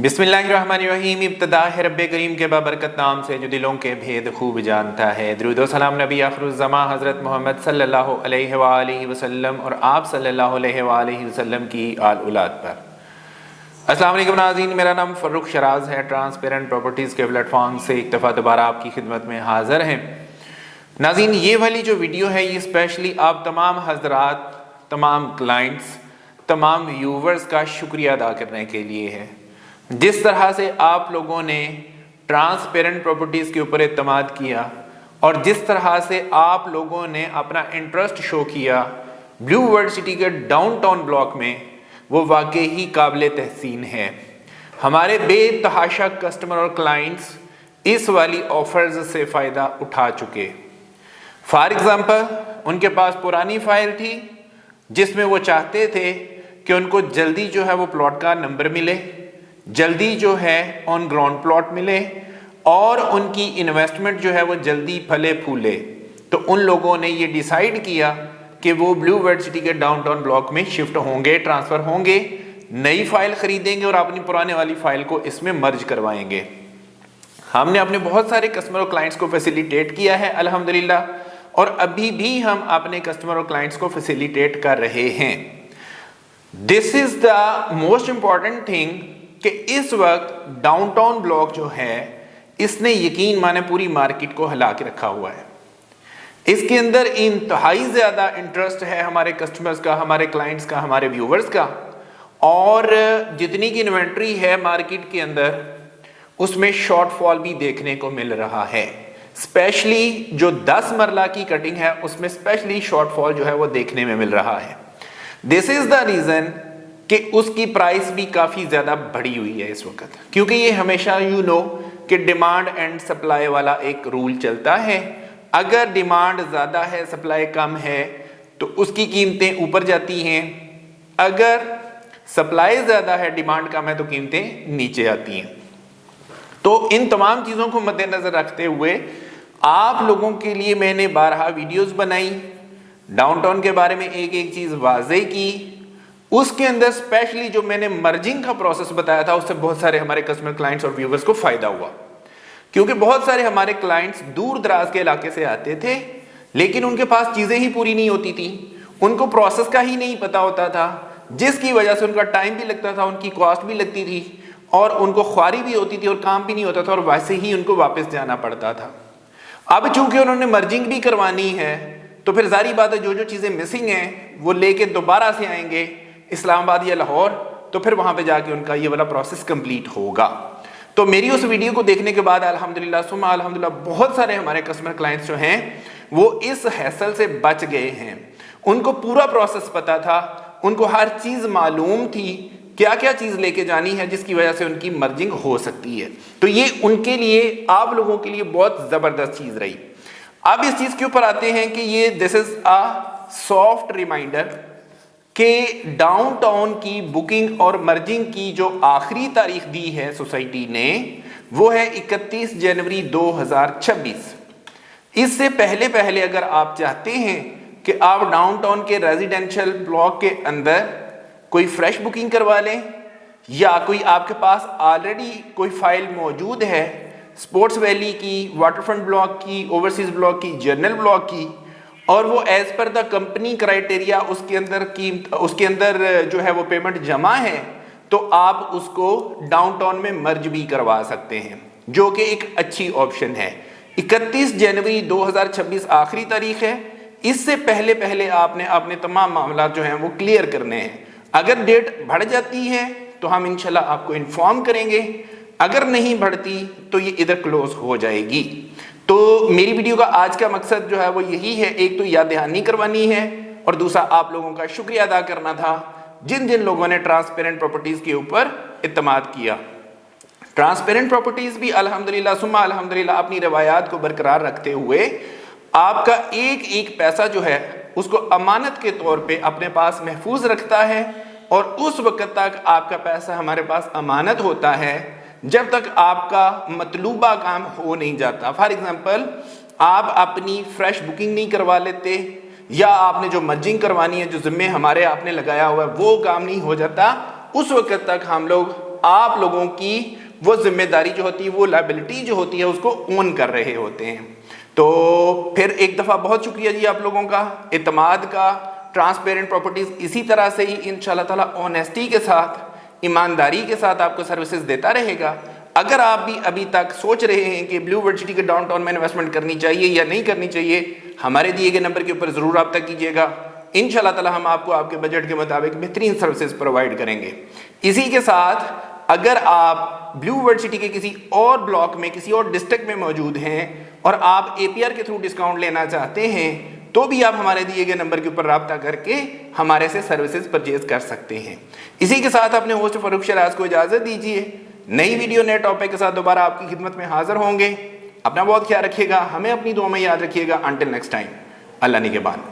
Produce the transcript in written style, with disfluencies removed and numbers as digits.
बिस्मिल्लाहिर्रहमानिर्रहीम। इब्तिदा है रब्बे करीम के बाबरकत नाम से जो दिलों के भेद खूब जानता है। दुरूद व सलाम नबी आखिरुज़्ज़मा हज़रत मोहम्मद सल्लल्लाहु अलैहि वसल्लम और आप सल्लल्लाहु अलैहि वसल्लम की आल औलाद पर। अस्सलाम वालेकुम नाज़रीन, मेरा नाम फ़र्रुख शराज है। ट्रांसपेरेंट प्रॉपर्टीज़ के प्लेटफॉर्म से एक दफ़ा दोबारा आपकी खिदमत में हाज़िर हैं। नाज़रीन, ये वाली जो वीडियो है ये स्पेशली आप तमाम हज़रात, तमाम क्लाइंट्स, तमाम व्यूवर्स का शुक्रिया अदा करने के लिए है। जिस तरह से आप लोगों ने ट्रांसपेरेंट प्रॉपर्टीज़ के ऊपर एतमाद किया और जिस तरह से आप लोगों ने अपना इंटरेस्ट शो किया ब्लू वर्ल्ड सिटी के डाउनटाउन ब्लॉक में, वो वाकई ही काबिल तहसीन है। हमारे बेतहाशा कस्टमर और क्लाइंट्स इस वाली ऑफर्स से फ़ायदा उठा चुके। फॉर एग्ज़ाम्पल, उनके पास पुरानी फाइल थी जिसमें वो चाहते थे कि उनको जल्दी जो है वो प्लॉट का नंबर मिले, जल्दी जो है ऑन ग्राउंड प्लॉट मिले और उनकी इन्वेस्टमेंट जो है वो जल्दी फले फूले। तो उन लोगों ने ये डिसाइड किया कि वो ब्लू वर्ल्ड सिटी के डाउनटाउन ब्लॉक में शिफ्ट होंगे, ट्रांसफ़र होंगे, नई फाइल ख़रीदेंगे और अपनी पुराने वाली फ़ाइल को इसमें मर्ज करवाएंगे। हमने अपने बहुत सारे कस्टमर और क्लाइंट्स को फैसिलिटेट किया है अल्हम्दुलिल्लाह, और अभी भी हम अपने कस्टमर और क्लाइंट्स को फैसिलिटेट कर रहे हैं। This is the most important thing कि इस वक्त डाउनटाउन ब्लॉक जो है इसने यकीन माने पूरी मार्केट को हिला के रखा हुआ है। इसके अंदर इंतहाई ज़्यादा इंटरेस्ट है हमारे कस्टमर्स का, हमारे क्लाइंट्स का, हमारे व्यूवर्स का, और जितनी की इन्वेंट्री है मार्केट के अंदर उसमें शॉर्टफॉल भी देखने को मिल रहा है। स्पेशली जो 10 मरला की कटिंग है उसमें स्पेशली शॉर्टफॉल जो है वो देखने में मिल रहा है। दिस इज़ द रीज़न कि उसकी प्राइस भी काफ़ी ज़्यादा बढ़ी हुई है इस वक्त, क्योंकि ये हमेशा कि डिमांड एंड सप्लाई वाला एक रूल चलता है। अगर डिमांड ज़्यादा है, सप्लाई कम है, तो उसकी कीमतें ऊपर जाती हैं। अगर सप्लाई ज़्यादा है, डिमांड कम है, तो कीमतें नीचे आती हैं। तो इन तमाम चीज़ों को मद्देनज़र रखते हुए आप लोगों के लिए मैंने 12 वीडियोज़ बनाई, डाउनटाउन के बारे में एक एक चीज़ वाज़ेह की। उसके अंदर स्पेशली जो मैंने मर्जिंग का प्रोसेस बताया था उससे बहुत सारे हमारे कस्टमर, क्लाइंट्स और व्यूवर्स को फ़ायदा हुआ, क्योंकि बहुत सारे हमारे क्लाइंट्स दूर दराज के इलाके से आते थे लेकिन उनके पास चीज़ें ही पूरी नहीं होती थी, उनको प्रोसेस का ही नहीं पता होता था, जिसकी वजह से उनका टाइम भी लगता था, उनकी कॉस्ट भी लगती थी और उनको ख्वारी भी होती थी और काम भी नहीं होता था और वैसे ही उनको वापस जाना पड़ता था। अब चूंकि उन्होंने मर्जिंग भी करवानी है तो फिर जारी बात है जो जो चीज़ें मिसिंग हैं वो लेके दोबारा से आएंगे इस्लामाबाद या लाहौर, तो फिर वहाँ पे जाके उनका ये वाला प्रोसेस कंप्लीट होगा। तो मेरी उस वीडियो को देखने के बाद अल्हम्दुलिल्लाह सुम्मा अल्हम्दुलिल्लाह बहुत सारे हमारे कस्टमर क्लाइंट्स जो हैं वो इस हैसल से बच गए हैं। उनको पूरा प्रोसेस पता था, उनको हर चीज़ मालूम थी क्या क्या चीज़ लेके जानी है जिसकी वजह से उनकी मर्जिंग हो सकती है। तो ये उनके लिए, आप लोगों के लिए बहुत ज़बरदस्त चीज़ रही। अब इस चीज़ के ऊपर आते हैं कि ये this is a soft reminder कि डाउनटाउन की बुकिंग और मर्जिंग की जो आखिरी तारीख दी है सोसाइटी ने वो है 31 जनवरी 2026। इससे पहले पहले अगर आप चाहते हैं कि आप डाउनटाउन के रेजिडेंशियल ब्लॉक के अंदर कोई फ्रेश बुकिंग करवा लें या कोई आपके पास ऑलरेडी कोई फाइल मौजूद है स्पोर्ट्स वैली की, वाटरफ्रंट ब्लॉक की, ओवरसीज ब्लॉक की, जर्नल ब्लॉक की, और वो as per the company criteria उसके अंदर जो है वो पेमेंट जमा है, तो आप उसको डाउनटाउन में मर्ज भी करवा सकते हैं, जो कि एक अच्छी ऑप्शन है। 31 जनवरी 2026 आखिरी तारीख है। इससे पहले पहले आपने अपने तमाम मामला जो हैं वो क्लियर करने हैं। अगर डेट बढ़ जाती है तो हम इंशाल्लाह आपको इन्फॉर्म करेंगे, अगर नहीं बढ़ती तो ये इधर क्लोज हो जाएगी। तो मेरी वीडियो का आज का मकसद जो है वो यही है, एक तो याद दहानी करवानी है और दूसरा आप लोगों का शुक्रिया अदा करना था जिन जिन लोगों ने ट्रांसपेरेंट प्रॉपर्टीज़ के ऊपर इत्तेमाद किया। ट्रांसपेरेंट प्रॉपर्टीज़ भी अल्हम्दुलिल्लाह सुम्मा अल्हम्दुलिल्लाह अपनी रवायात को बरकरार रखते हुए आपका एक एक पैसा जो है उसको अमानत के तौर पे अपने पास महफूज रखता है, और उस वक्त तक आपका पैसा हमारे पास अमानत होता है जब तक आपका मतलूबा काम हो नहीं जाता। फॉर एग्जांपल, आप अपनी फ्रेश बुकिंग नहीं करवा लेते या आपने जो मर्जिंग करवानी है, जो जिम्मे हमारे आपने लगाया हुआ है वो काम नहीं हो जाता, उस वक्त तक हम लोग आप लोगों की वो जिम्मेदारी जो होती है, वो लायबिलिटी जो होती है, उसको ओन कर रहे होते हैं। तो फिर एक दफ़ा बहुत शुक्रिया जी आप लोगों का, एतमाद का। ट्रांसपेरेंट प्रॉपर्टीज़ इसी तरह से ही इंशाल्लाह ताला ऑनेस्टी के साथ, ईमानदारी के साथ आपको सर्विसेज देता रहेगा। अगर आप भी अभी तक सोच रहे हैं कि ब्लू वर्ल्ड सिटी के डाउनटाउन में इन्वेस्टमेंट करनी चाहिए या नहीं करनी चाहिए, हमारे दिए गए नंबर के ऊपर ज़रूर रब्ता कीजिएगा। इंशाल्लाह ताला हम आपको आपके बजट के मुताबिक बेहतरीन सर्विसेज प्रोवाइड करेंगे। इसी के साथ अगर आप ब्लू वर्ल्ड सिटी के किसी और ब्लॉक में, किसी और डिस्ट्रिक्ट में मौजूद हैं और आप APR के थ्रू डिस्काउंट लेना चाहते हैं, तो भी आप हमारे दिए गए नंबर के ऊपर रब्ता करके हमारे से सर्विसेज परचेज कर सकते हैं। इसी के साथ अपने होस्ट फरूख शराज को इजाज़त दीजिए। नई वीडियो नए टॉपिक के साथ दोबारा आपकी खिदमत में हाजिर होंगे। अपना बहुत ख्याल रखिएगा, हमें अपनी दुआ में याद रखिएगा। अंटिल नेक्स्ट टाइम, अल्लाह निगहबान।